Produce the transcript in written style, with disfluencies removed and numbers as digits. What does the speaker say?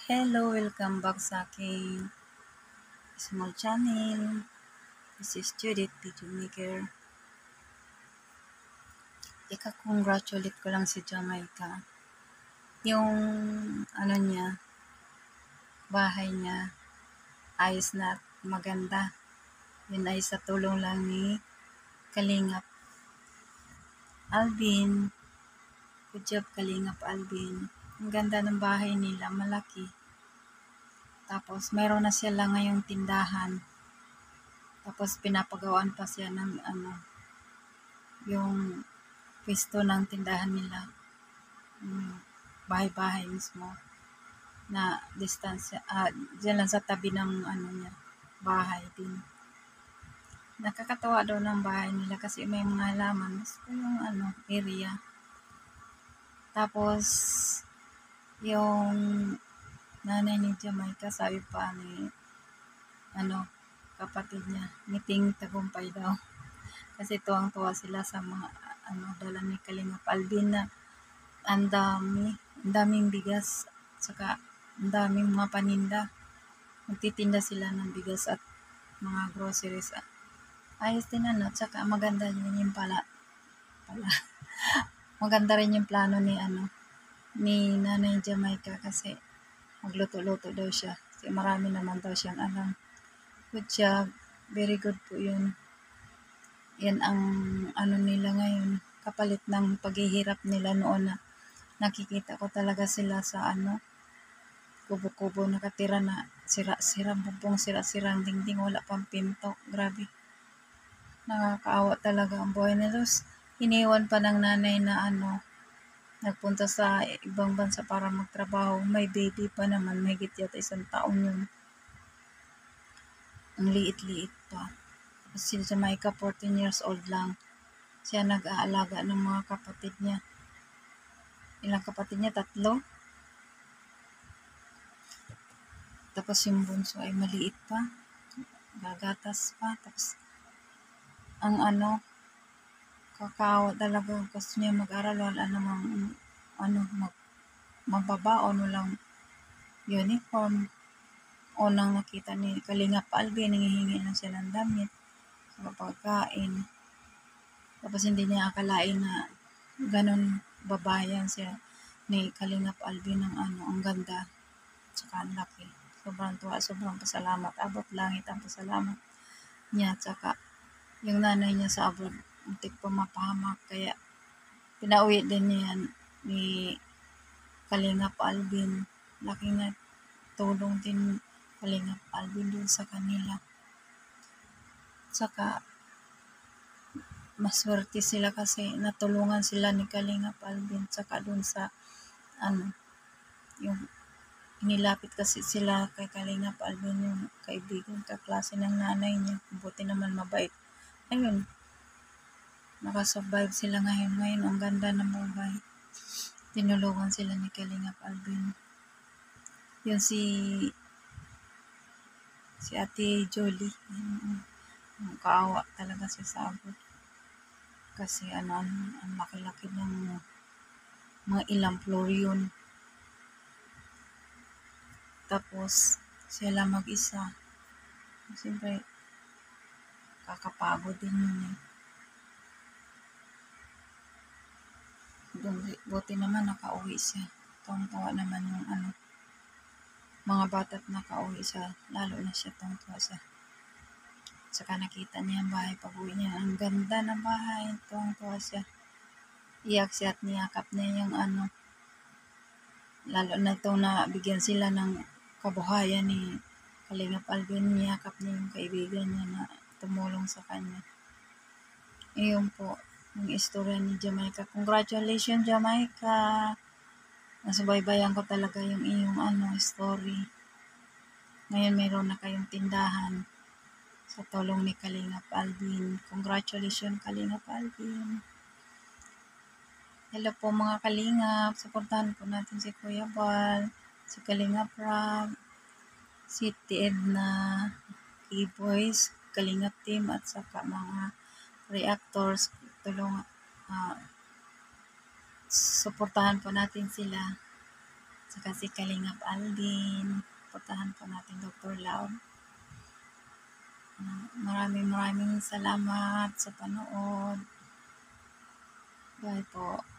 Hello, welcome back sa aking small channel. This is Judith, video maker. Ika-congratulate ko lang si Jamaica. Yung niya, bahay niya, ayos na at maganda. Yun ay sa tulong lang ni Kalingap Alvin. Good job, Kalingap Alvin. Ang ganda ng bahay nila, malaki. Tapos, mayroon na sila ngayong tindahan. Tapos, pinapagawaan pa siya ng yung pwesto ng tindahan nila. Bahay-bahay mismo na distansya, dyan lang sa tabi ng niya, bahay din. Nakakatawa daw ng bahay nila kasi may mga halaman. Gusto yung area. Tapos, yung nanay ni Jamaica, sabi pa ni kapatid niya, ngiting tagumpay daw. Kasi tuwang-tuwa sila sa mga dala ni Kalingap Alvin na ang daming bigas, saka ang daming mga paninda. Magtitinda sila ng bigas at mga groceries. Ayos din saka maganda din yung pala. Maganda rin yung plano ni Nanay Jamaica kasi magluto-luto daw siya. Kasi marami naman daw siyang alam. Good job. Very good po yun. Yan ang nila ngayon. Kapalit ng paghihirap nila noon na nakikita ko talaga sila sa kubo-kubo nakatira na sira-sirang bubong, sira-sirang dingding, wala pang pinto. Grabe. Nakakaawa talaga ang buhay nila. Iniwan pa ng nanay na nagpunta sa ibang bansa para magtrabaho. May baby pa naman, may higit yata 1 taon yun. Ang liit-liit pa. Si Jamaica, 14 years old lang. Siya nag-aalaga ng mga kapatid niya. Ilang kapatid niya? 3. Tapos yung bunso ay maliit pa. Gagatas pa. Tapos ang kakaawa talaga. Gusto niya mag-aral. Wala namang magbabaon. Walang uniform. Unang nakita ni Kalingap Alvin, nangihingi lang siya ng damit sa pagkain. Tapos hindi niya akalain na ganun babayan siya ni Kalingap Alvin ng ang ganda. Tsaka ang laki. Sobrang tuwa, sobrang pasalamat. Abot langit ang pasalamat niya. Tsaka yung nanay niya sa abroad, muntik pa mapahamak. Kaya pinauwi din niya ni Kalingap Alvin. Laking na tulong din Kalingap Alvin dun sa kanila. Tsaka maswerte sila kasi natulungan sila ni Kalingap Alvin. Tsaka dun sa yung inilapit kasi sila kay Kalingap Alvin, yung kaibigan, kaklase ng nanay niya. Buti naman mabait. Ayun, nakasurvive sila ngayon. Ngayon, ang ganda ng buhay. Tinulungan sila ni Kalingap Alvin. Yun si Ate Jolie. Kaawa talaga siya sa abot. Kasi ang laki-laki ng mga ilang floor yun. Tapos, sila mag-isa. Siyempre, kakapagod din yun eh. Buti naman nakauwi siya. Tuwang-tuwa naman yung mga bata't nakauwi siya. Lalo na siya, tuwang-tuwa siya. Saka nakita niya ang bahay pag-uwi niya. Ang ganda ng bahay. Tuwang-tuwa siya. Iyak siya at niyakap niya yung lalo na itong nabigyan sila ng kabuhayan ni Kalingap Alvin. Niyakap niya yung kaibigan niya na tumulong sa kanya. Iyon po yung istorya ni Jamaica. Congratulations, Jamaica! Nasubaybayan ko talaga yung iyong story. Ngayon mayroon na kayong tindahan sa tulong ni Kalingap Alvin. Congratulations, Kalingap Alvin! Hello po mga Kalingap. Suportahan po natin si Kuya Bal, si Kalingap Rob, si Edna, K-Boys, Kalingap Team, at saka mga reactors. Suportahan po natin sila. saka si Kalingap Aldin. Puntahan po natin Dr. Love. Maraming salamat sa panood. Bye po.